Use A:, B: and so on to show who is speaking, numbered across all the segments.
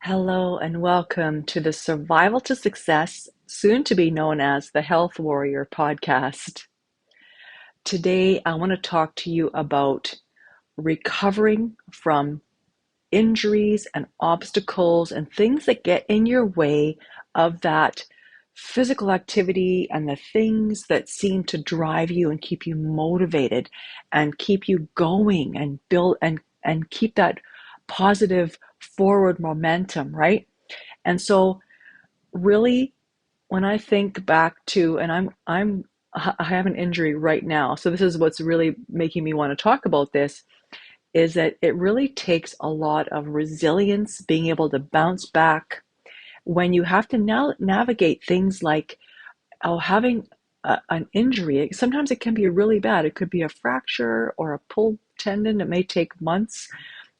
A: Hello and welcome to the Survival to Success, soon to be known as the Health Warrior podcast. Today, I want to talk to you about recovering from injuries and obstacles and things that get in your way of that physical activity and the things that seem to drive you and keep you motivated and keep you going and build and keep that positive forward momentum, right? And so really when I think back to, and I have an injury right now, so this is what's really making me want to talk about this, is that it really takes a lot of resilience, being able to bounce back when you have to now navigate things like having an injury. Sometimes it can be really bad. It could be a fracture or a pulled tendon. It may take months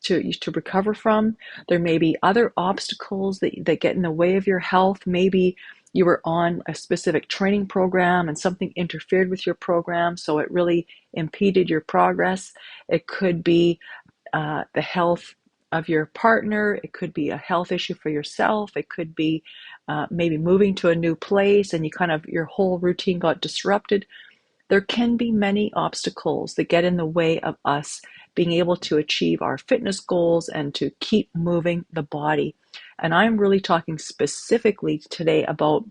A: to recover from. There may be other obstacles that get in the way of your health. Maybe you were on a specific training program and something interfered with your program, so it really impeded your progress. It could be the health of your partner. It could be a health issue for yourself. It could be maybe moving to a new place and your whole routine got disrupted. There can be many obstacles that get in the way of us being able to achieve our fitness goals and to keep moving the body. And I'm really talking specifically today about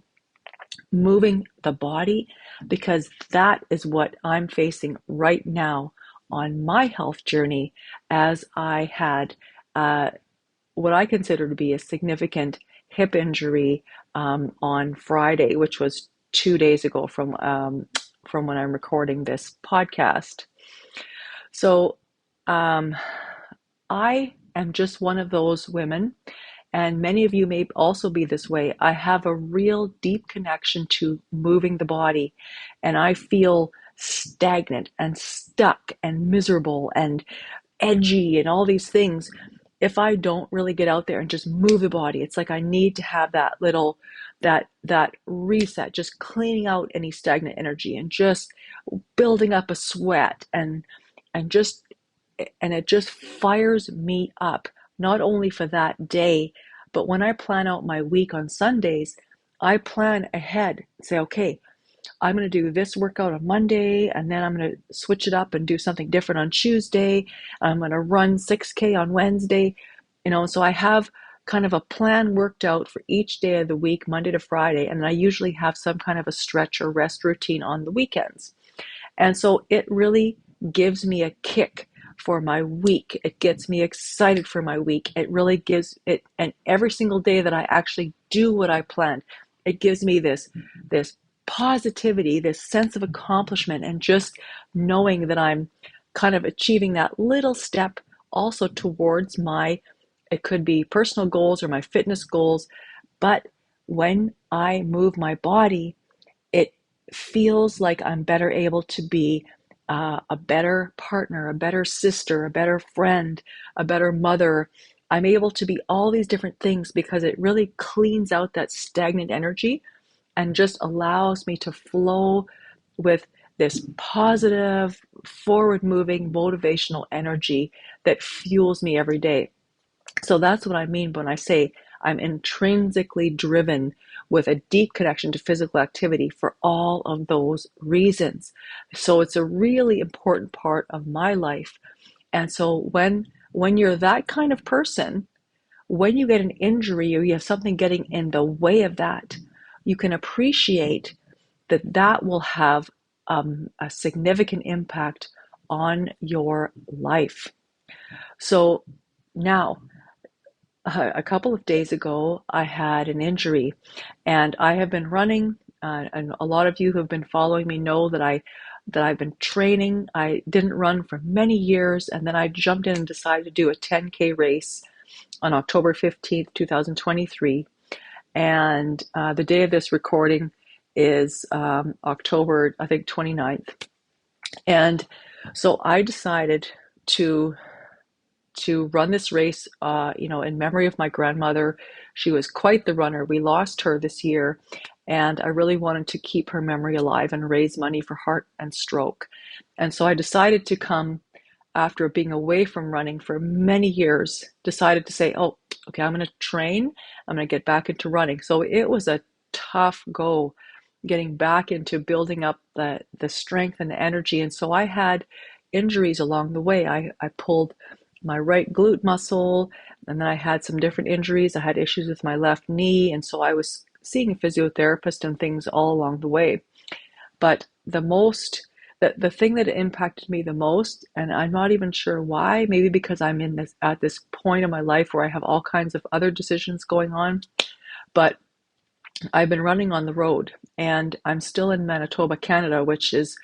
A: moving the body because that is what I'm facing right now on my health journey, as I had what I consider to be a significant hip injury on Friday, which was 2 days ago from when I'm recording this podcast. So I am just one of those women, and many of you may also be this way. I have a real deep connection to moving the body, and I feel stagnant and stuck and miserable and edgy and all these things if I don't really get out there and just move the body. It's like I need to have that reset, just cleaning out any stagnant energy and just building up a sweat and just and it just fires me up, not only for that day, but when I plan out my week on Sundays, I plan ahead, say, okay, I'm going to do this workout on Monday, and then I'm going to switch it up and do something different on Tuesday. I'm going to run 6K on Wednesday, so I have kind of a plan worked out for each day of the week, Monday to Friday, and I usually have some kind of a stretch or rest routine on the weekends. And so it really gives me a kick for my week. It gets me excited for my week. It really gives it, and every single day that I actually do what I planned, it gives me this positivity, this sense of accomplishment, and just knowing that I'm kind of achieving that little step also towards it could be personal goals or my fitness goals. But when I move my body, it feels like I'm better able to be a better partner, a better sister, a better friend, a better mother. I'm able to be all these different things because it really cleans out that stagnant energy and just allows me to flow with this positive, forward-moving, motivational energy that fuels me every day. So that's what I mean when I say I'm intrinsically driven with a deep connection to physical activity for all of those reasons. So it's a really important part of my life. And so when you're that kind of person, when you get an injury or you have something getting in the way of that, you can appreciate that will have a significant impact on your life. So now, a couple of days ago, I had an injury, and I have been running. And a lot of you who have been following me know that I've been training. I didn't run for many years, and then I jumped in and decided to do a 10K race on October 15th, 2023. And the day of this recording is October, I think, 29th. And so I decided to run this race, in memory of my grandmother. She was quite the runner. We lost her this year, and I really wanted to keep her memory alive and raise money for heart and stroke. And so I decided to come, after being away from running for many years, decided to say, oh, okay, I'm going to train. I'm going to get back into running. So it was a tough go getting back into building up the strength and the energy. And so I had injuries along the way. I pulled my right glute muscle, and then I had some different injuries. I had issues with my left knee. And so I was seeing a physiotherapist and things all along the way. But the thing that impacted me the most, and I'm not even sure why, maybe because I'm in this at this point in my life where I have all kinds of other decisions going on, but I've been running on the road, and I'm still in Manitoba, Canada, which is,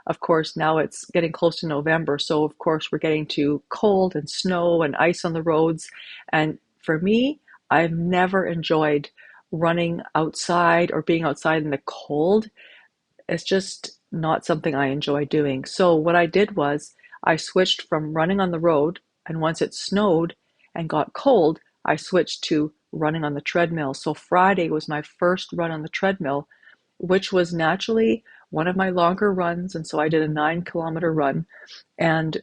A: of course, now it's getting close to November. So, of course, we're getting to cold and snow and ice on the roads. And for me, I've never enjoyed running outside or being outside in the cold. It's just not something I enjoy doing. So what I did was I switched from running on the road, and once it snowed and got cold, I switched to running on the treadmill. So Friday was my first run on the treadmill, which was naturally one of my longer runs. And so I did a 9 kilometer run, and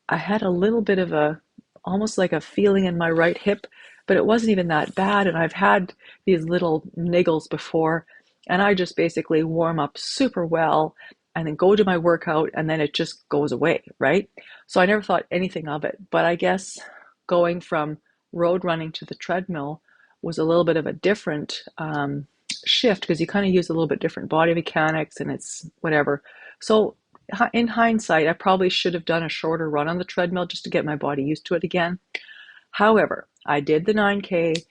A: I had a little bit of almost like a feeling in my right hip, but it wasn't even that bad. And I've had these little niggles before, and I just basically warm up super well and then go to my workout, and then it just goes away, right? So I never thought anything of it. But I guess going from road running to the treadmill was a little bit of a different shift, because you kind of use a little bit different body mechanics and it's whatever. So in hindsight, I probably should have done a shorter run on the treadmill just to get my body used to it again. However, I did the 9K,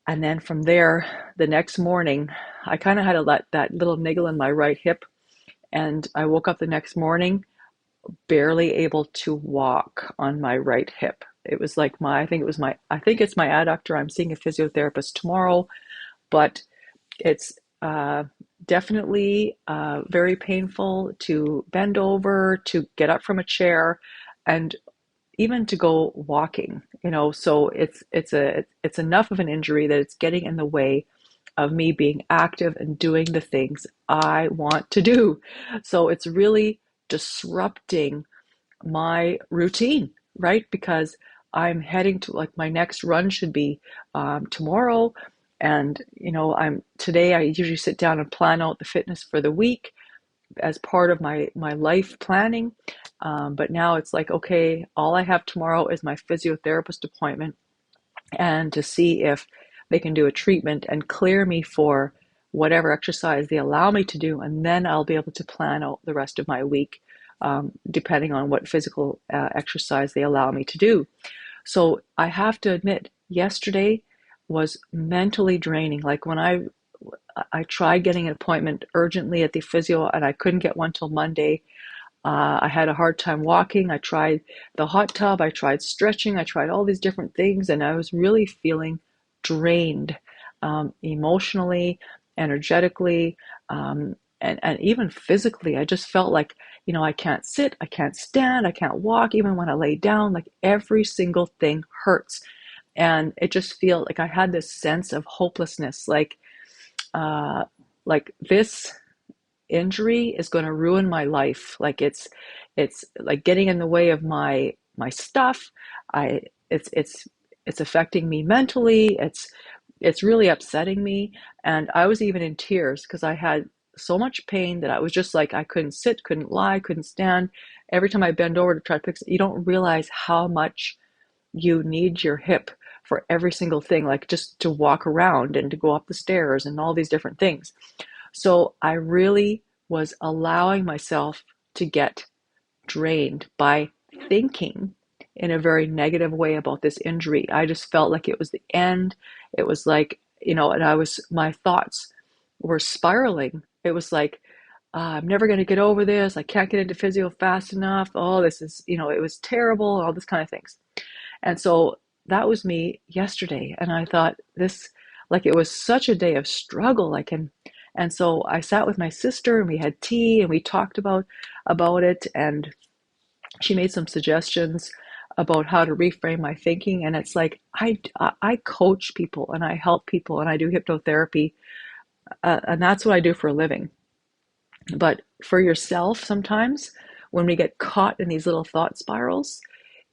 A: and then from there, the next morning, I kind of had that little niggle in my right hip, and I woke up the next morning barely able to walk on my right hip. It was like I think it's my adductor. I'm seeing a physiotherapist tomorrow, but it's definitely very painful to bend over, to get up from a chair, and even to go walking. So it's enough of an injury that it's getting in the way of me being active and doing the things I want to do. So it's really disrupting my routine, right? Because I'm heading to, like, my next run should be tomorrow. And, today I usually sit down and plan out the fitness for the week as part of my life planning. But now it's like, okay, all I have tomorrow is my physiotherapist appointment, and to see if they can do a treatment and clear me for whatever exercise they allow me to do. And then I'll be able to plan out the rest of my week, depending on what physical exercise they allow me to do. So I have to admit, yesterday was mentally draining. Like when I tried getting an appointment urgently at the physio, and I couldn't get one till Monday. I had a hard time walking. I tried the hot tub. I tried stretching. I tried all these different things, and I was really feeling drained, emotionally, energetically, and even physically. I just felt like, I can't sit, I can't stand, I can't walk. Even when I lay down, like every single thing hurts. And it just felt like I had this sense of hopelessness, like this injury is going to ruin my life. Like it's like getting in the way of my stuff. I it's affecting me mentally. It's really upsetting me, and I was even in tears because I had so much pain that I was just like, I couldn't sit, couldn't lie, couldn't stand. Every time I bend over to try to fix it, you don't realize how much you need your hip for every single thing, like just to walk around and to go up the stairs and all these different things. So I really was allowing myself to get drained by thinking in a very negative way about this injury. I just felt like it was the end. It was like, and my thoughts were spiraling. It was like, I'm never going to get over this. I can't get into physio fast enough. Oh, this is, it was terrible, all this kind of things. And so that was me yesterday. And I thought like, it was such a day of struggle. And so I sat with my sister, and we had tea, and we talked about it. And she made some suggestions about how to reframe my thinking. And it's like, I coach people, and I help people, and I do hypnotherapy. And that's what I do for a living. But for yourself, sometimes when we get caught in these little thought spirals,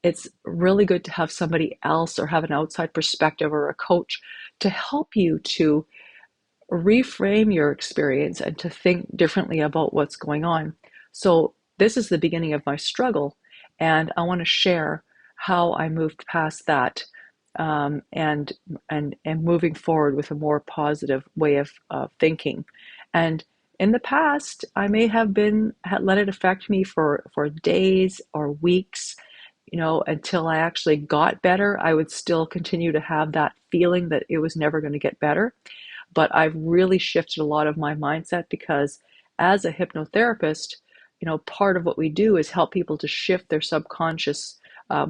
A: it's really good to have somebody else or have an outside perspective or a coach to help you to reframe your experience and to think differently about what's going on. So this is the beginning of my struggle, and I want to share how I moved past that, and moving forward with a more positive way of thinking. And in the past, I may have been let it affect me for days or weeks, until I actually got better. I would still continue to have that feeling that it was never going to get better. But I've really shifted a lot of my mindset because as a hypnotherapist, part of what we do is help people to shift their subconscious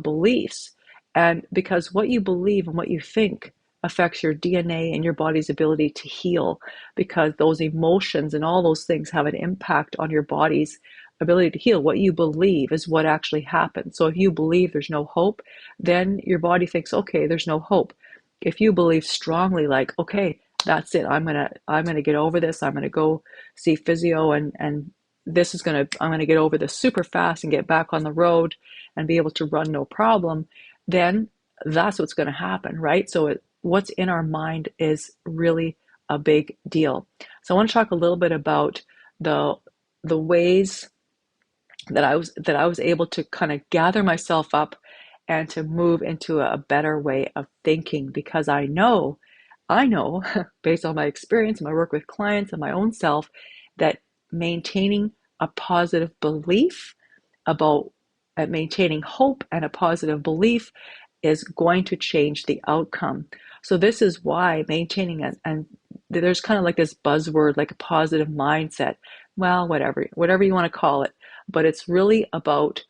A: beliefs. And because what you believe and what you think affects your DNA and your body's ability to heal, because those emotions and all those things have an impact on your body's ability to heal. What you believe is what actually happens. So if you believe there's no hope, then your body thinks, okay, there's no hope. If you believe strongly, like, okay, that's it, I'm gonna get over this, I'm gonna go see physio, and I'm gonna get over this super fast and get back on the road and be able to run no problem, then that's what's going to happen, right? So what's in our mind is really a big deal. So I want to talk a little bit about the the ways that I was able to kind of gather myself up and to move into a better way of thinking, because I know based on my experience, my work with clients and my own self, that maintaining a positive belief about maintaining hope and a positive belief is going to change the outcome. So this is why maintaining and there's kind of like this buzzword, like a positive mindset. Well, whatever you want to call it, but it's really about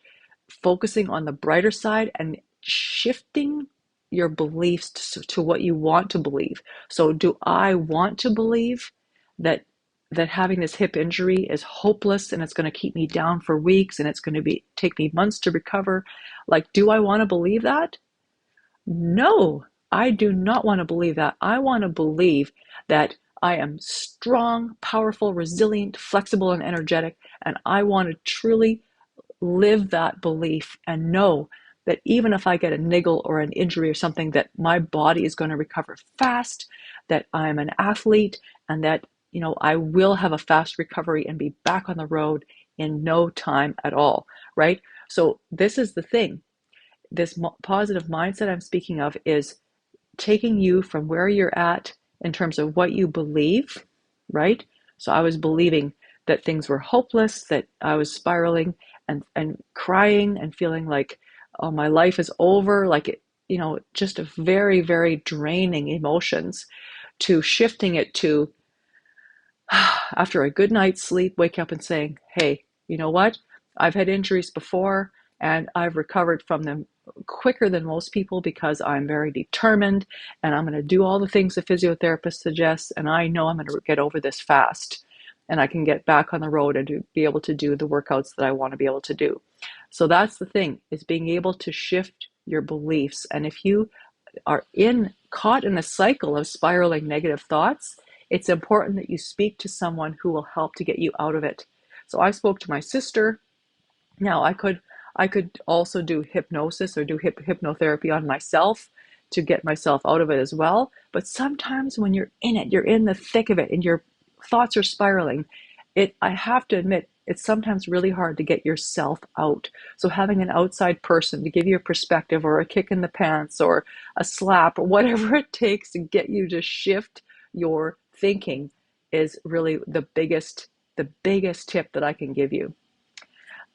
A: focusing on the brighter side and shifting your beliefs to what you want to believe. So do I want to believe that having this hip injury is hopeless and it's going to keep me down for weeks and it's going to be take me months to recover? Like, do I want to believe that? No, I do not want to believe that. I want to believe that I am strong, powerful, resilient, flexible, and energetic, and I want to truly live that belief and know that even if I get a niggle or an injury or something, that my body is going to recover fast, that I'm an athlete, and that I will have a fast recovery and be back on the road in no time at all, right? So this is the thing. This positive mindset I'm speaking of is taking you from where you're at in terms of what you believe, right? So I was believing that things were hopeless, that I was spiraling and crying and feeling like, oh, my life is over, like it, just a very, very draining emotions, to shifting it to after a good night's sleep, wake up and saying, hey, you know what? I've had injuries before and I've recovered from them quicker than most people because I'm very determined and I'm going to do all the things the physiotherapist suggests, and I know I'm going to get over this fast and I can get back on the road and be able to do the workouts that I want to be able to do. So that's the thing, is being able to shift your beliefs. And if you are caught in a cycle of spiraling negative thoughts, it's important that you speak to someone who will help to get you out of it. So I spoke to my sister. Now I could also do hypnosis or do hypnotherapy on myself to get myself out of it as well. But sometimes when you're in it, you're in the thick of it and your thoughts are spiraling, I have to admit, it's sometimes really hard to get yourself out. So having an outside person to give you a perspective or a kick in the pants or a slap or whatever it takes to get you to shift your thinking is really the biggest tip that I can give you.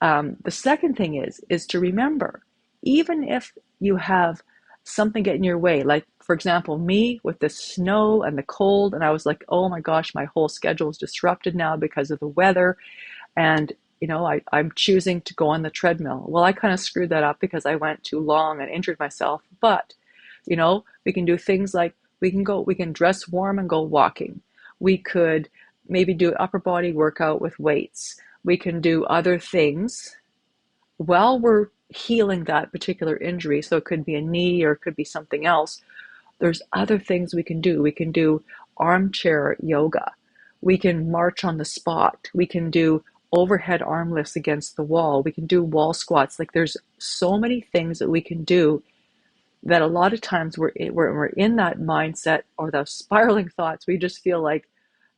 A: The second thing is to remember, even if you have something get in your way, like for example, me with the snow and the cold, and I was like, oh my gosh, my whole schedule is disrupted now because of the weather. And I'm choosing to go on the treadmill. Well, I kind of screwed that up because I went too long and injured myself. But, we can do things like we can dress warm and go walking. We could maybe do an upper body workout with weights. We can do other things while we're healing that particular injury. So it could be a knee or it could be something else. There's other things we can do. We can do armchair yoga. We can march on the spot. We can do overhead arm lifts against the wall. We can do wall squats. Like there's so many things that we can do that a lot of times we're in that mindset or those spiraling thoughts. We just feel like,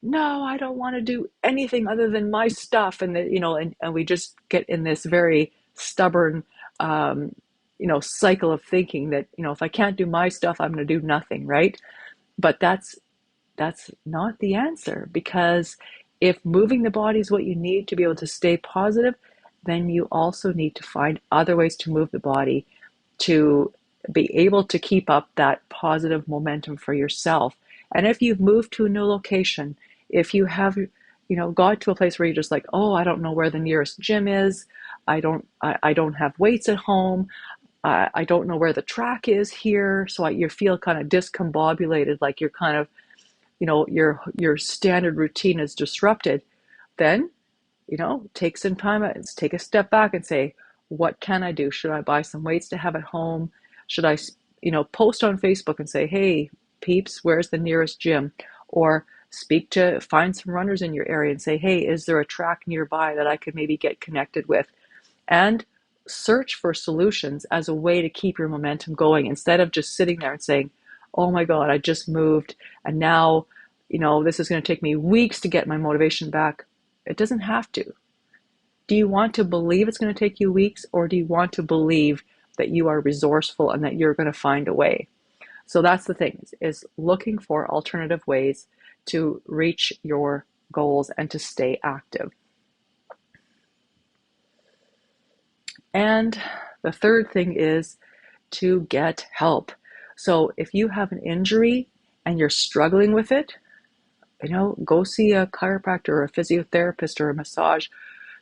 A: no, I don't want to do anything other than my stuff. And and we just get in this very stubborn, um, cycle of thinking that, if I can't do my stuff, I'm going to do nothing. Right. But that's not the answer, because if moving the body is what you need to be able to stay positive, then you also need to find other ways to move the body to be able to keep up that positive momentum for yourself. And if you've moved to a new location, if you have, got to a place where you're just like, oh, I don't know where the nearest gym is. I don't have weights at home. I don't know where the track is here. So you feel kind of discombobulated, like you're kind of, your standard routine is disrupted. Then take some time, take a step back and say, what can I do? Should I buy some weights to have at home? Should I, post on Facebook and say, hey, peeps, where's the nearest gym? Or find some runners in your area and say, hey, is there a track nearby that I could maybe get connected with? And search for solutions as a way to keep your momentum going, instead of just sitting there and saying, oh my God, I just moved and now, this is going to take me weeks to get my motivation back. It doesn't have to. Do you want to believe it's going to take you weeks, or do you want to believe that you are resourceful and that you're going to find a way? So that's the thing, is looking for alternative ways to reach your goals and to stay active. And the third thing is to get help. So if you have an injury and you're struggling with it, go see a chiropractor or a physiotherapist or a massage,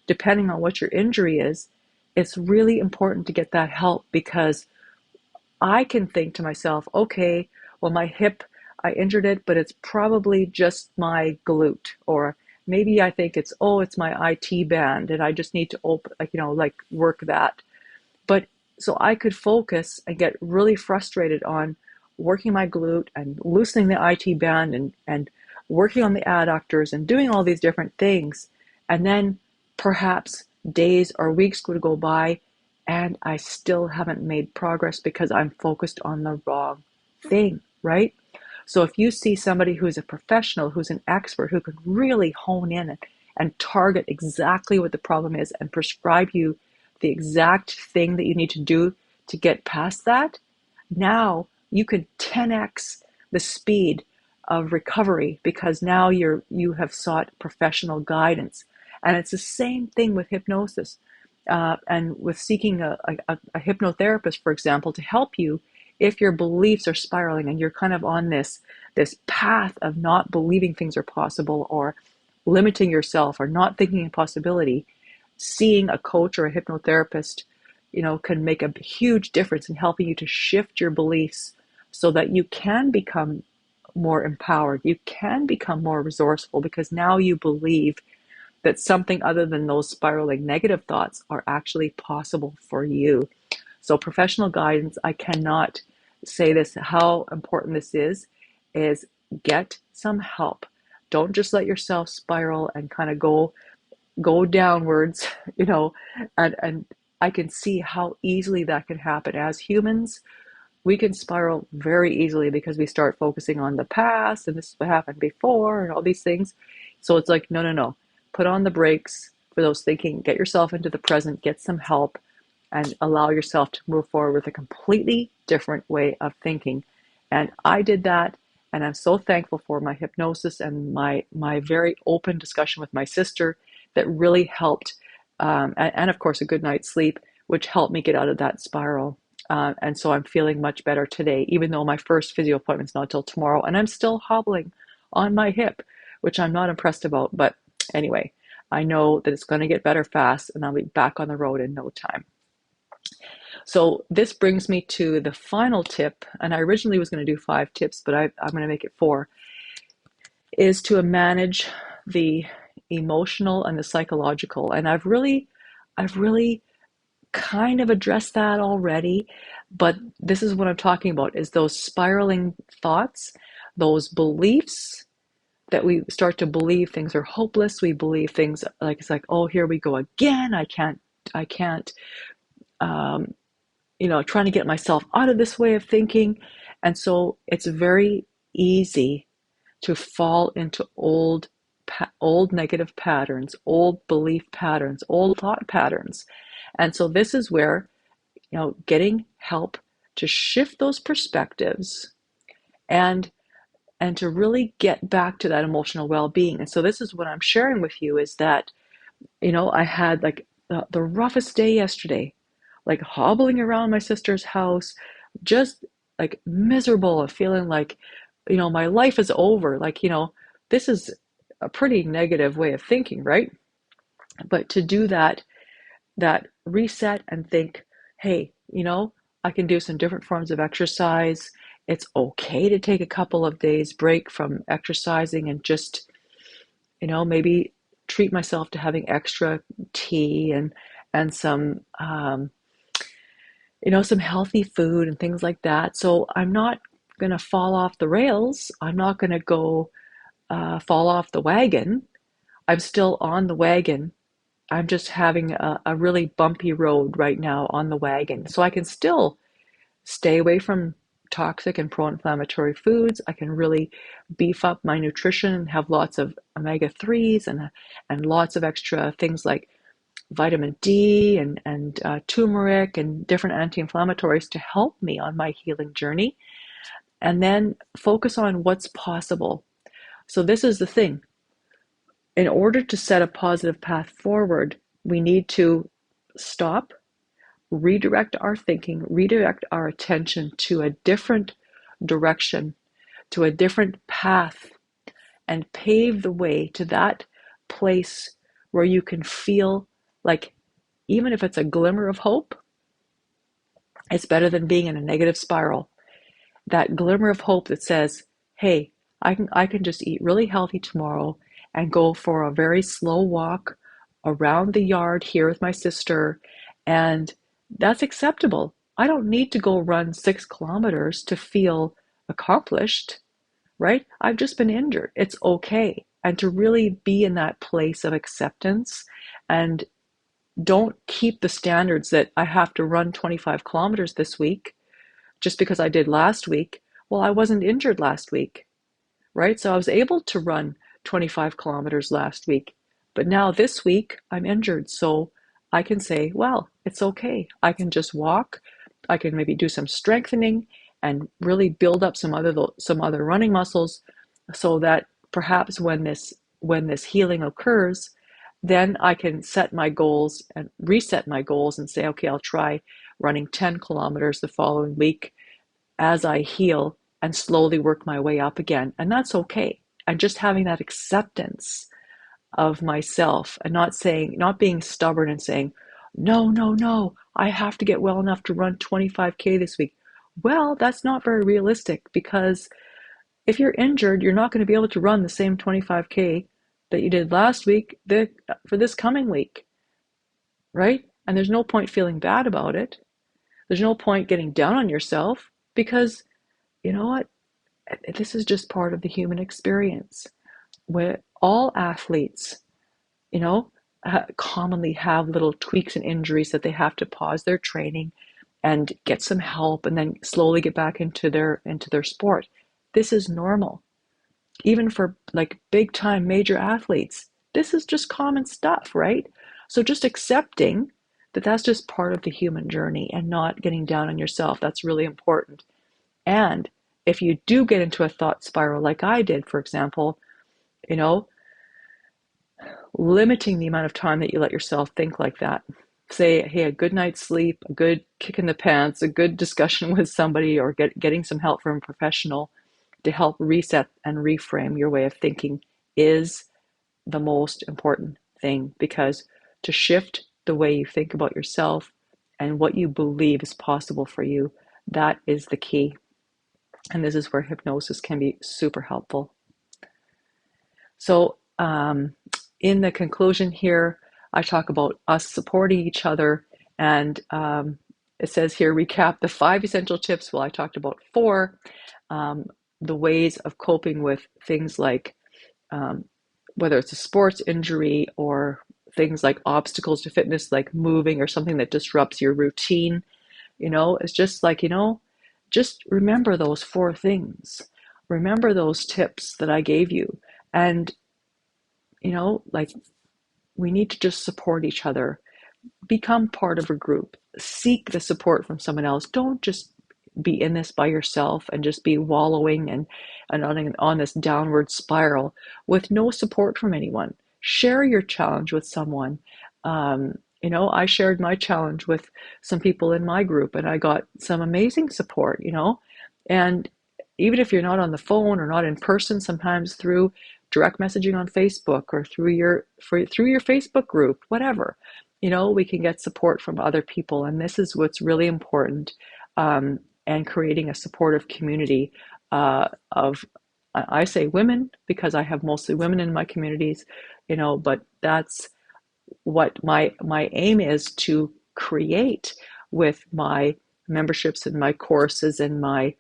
A: depending on what your injury is. It's really important to get that help, because I can think to myself, okay, well, my hip, I injured it, but it's probably just my glute. Or maybe I think it's my IT band and I just need to work that. But so I could focus and get really frustrated on working my glute and loosening the IT band and working on the adductors and doing all these different things. And then perhaps days or weeks would go by and I still haven't made progress because I'm focused on the wrong thing, right? So if you see somebody who's a professional, who's an expert, who can really hone in and target exactly what the problem is and prescribe you the exact thing that you need to do to get past that, now you could 10x the speed of recovery, because now you have sought professional guidance. And it's the same thing with hypnosis, and with seeking a hypnotherapist, for example, to help you if your beliefs are spiraling and you're kind of on this path of not believing things are possible, or limiting yourself, or not thinking a possibility. Seeing a coach or a hypnotherapist, can make a huge difference in helping you to shift your beliefs so that you can become more empowered. You can become more resourceful, because now you believe that something other than those spiraling negative thoughts are actually possible for you. So professional guidance, I cannot say this, how important this is get some help. Don't just let yourself spiral and kind of go downwards, and I can see how easily that can happen. As humans, we can spiral very easily because we start focusing on the past and this is what happened before and all these things. So it's like, no. Put on the brakes for those thinking, get yourself into the present, get some help, and allow yourself to move forward with a completely different way of thinking. And I did that, and I'm so thankful for my hypnosis and my very open discussion with my sister that really helped, and of course a good night's sleep, which helped me get out of that spiral. And so I'm feeling much better today, even though my first physio appointment's not till tomorrow, and I'm still hobbling on my hip, which I'm not impressed about. But anyway, I know that it's going to get better fast, and I'll be back on the road in no time. So this brings me to the final tip, and I originally was going to do 5 tips, but I'm going to make it 4, is to manage the emotional and the psychological. And I've really kind of addressed that already, but this is what I'm talking about, is those spiraling thoughts, those beliefs, that we start to believe things are hopeless. We believe things like, it's like, oh, here we go again. I can't, um, trying to get myself out of this way of thinking. And so it's very easy to fall into old negative patterns, old belief patterns, old thought patterns. And so this is where, getting help to shift those perspectives and to really get back to that emotional well-being. And so this is what I'm sharing with you, is that, I had like the roughest day yesterday, like hobbling around my sister's house, just like miserable of feeling like, my life is over. Like, this is a pretty negative way of thinking, right? But to do that reset and think, hey, I can do some different forms of exercise. It's okay to take a couple of days break from exercising and just, maybe treat myself to having extra tea and some some healthy food and things like that. So I'm not going to fall off the rails. I'm not going to go fall off the wagon. I'm still on the wagon. I'm just having a really bumpy road right now on the wagon. So I can still stay away from toxic and pro-inflammatory foods. I can really beef up my nutrition and have lots of omega-3s and lots of extra things like vitamin D and turmeric and different anti-inflammatories to help me on my healing journey. And then focus on what's possible. So this is the thing. In order to set a positive path forward, we need to stop, redirect our thinking, redirect our attention to a different direction, to a different path, and pave the way to that place where you can feel like, even if it's a glimmer of hope, it's better than being in a negative spiral. That glimmer of hope that says, hey, I can just eat really healthy tomorrow and go for a very slow walk around the yard here with my sister, and that's acceptable. I don't need to go run 6 kilometers to feel accomplished, right? I've just been injured. It's okay. And to really be in that place of acceptance, and don't keep the standards that I have to run 25 kilometers this week just because I did last week. Well, I wasn't injured last week, right? So I was able to run 25 kilometers last week. But now this week I'm injured. So I can say, well, it's okay. I can just walk. I can maybe do some strengthening and really build up some other running muscles, so that perhaps when this healing occurs, then I can set my goals and reset my goals and say, okay, I'll try running 10 kilometers the following week as I heal and slowly work my way up again. And that's okay. And just having that acceptance of myself, and not being stubborn and saying, no, no, no, I have to get well enough to run 25K this week. Well, that's not very realistic, because if you're injured, you're not going to be able to run the same 25K that you did last week for this coming week, right? And there's no point feeling bad about it. There's no point getting down on yourself, because you know what? This is just part of the human experience, where all athletes, you know, commonly have little tweaks and injuries that they have to pause their training and get some help and then slowly get back into their sport. This is normal. Even for like big time major athletes, this is just common stuff, right? So just accepting that that's just part of the human journey and not getting down on yourself, that's really important. And if you do get into a thought spiral like I did, for example, you know, limiting the amount of time that you let yourself think like that. Say, hey, a good night's sleep, a good kick in the pants, a good discussion with somebody, or getting some help from a professional to help reset and reframe your way of thinking is the most important thing, because to shift the way you think about yourself and what you believe is possible for you, that is the key. And this is where hypnosis can be super helpful. So in the conclusion here, I talk about us supporting each other, and it says here, recap the 5 essential tips. Well, I talked about 4, the ways of coping with things like um, whether it's a sports injury or things like obstacles to fitness, like moving or something that disrupts your routine. It's just like, just remember those four things. Remember those tips that I gave you. And, like, we need to just support each other, become part of a group, seek the support from someone else. Don't just be in this by yourself and just be wallowing and on this downward spiral with no support from anyone. Share your challenge with someone. I shared my challenge with some people in my group and I got some amazing support, and even if you're not on the phone or not in person, sometimes through direct messaging on Facebook or through your Facebook group, whatever, we can get support from other people. And this is what's really important, and creating a supportive community of, I say women because I have mostly women in my communities, but that's what my aim is to create with my memberships and my courses and my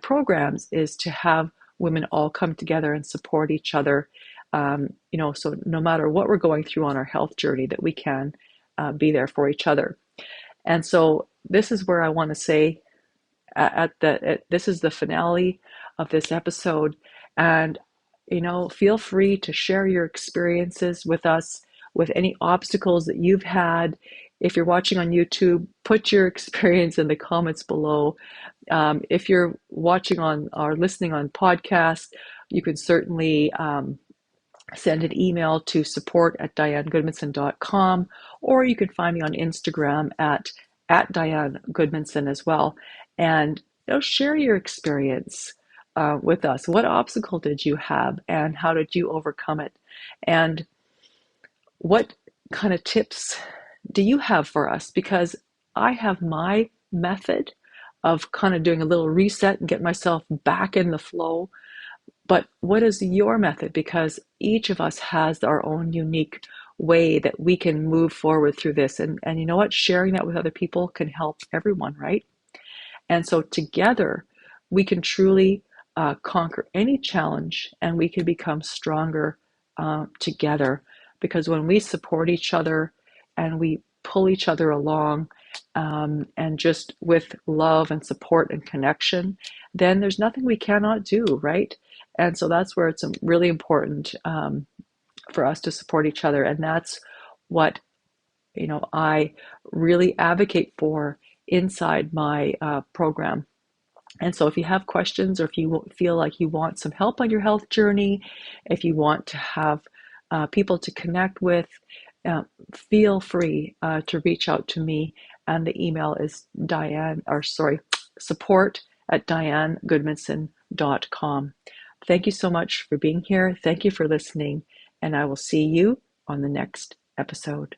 A: programs, is to have women all come together and support each other. So no matter what we're going through on our health journey, that we can be there for each other. And so this is where I want to say, this is the finale of this episode, and feel free to share your experiences with us, with any obstacles that you've had. If you're watching on YouTube, put your experience in the comments below. If you're watching on or listening on podcast, you can certainly send an email to support@dianegoodmanson.com, or you can find me on Instagram at Diane Goodmanson as well. And share your experience with us. What obstacle did you have, and how did you overcome it? And what kind of tips do you have for us? Because I have my method of kind of doing a little reset and get myself back in the flow. But what is your method? Because each of us has our own unique way that we can move forward through this. And you know what? Sharing that with other people can help everyone, right? And so together, we can truly conquer any challenge, and we can become stronger together. Because when we support each other and we pull each other along, and just with love and support and connection, then there's nothing we cannot do, right? And so that's where it's really important for us to support each other. And that's what I really advocate for inside my program. And so if you have questions, or if you feel like you want some help on your health journey, if you want to have people to connect with, feel free to reach out to me. And the email is support@dianegoodmanson.com. Thank you so much for being here. Thank you for listening. And I will see you on the next episode.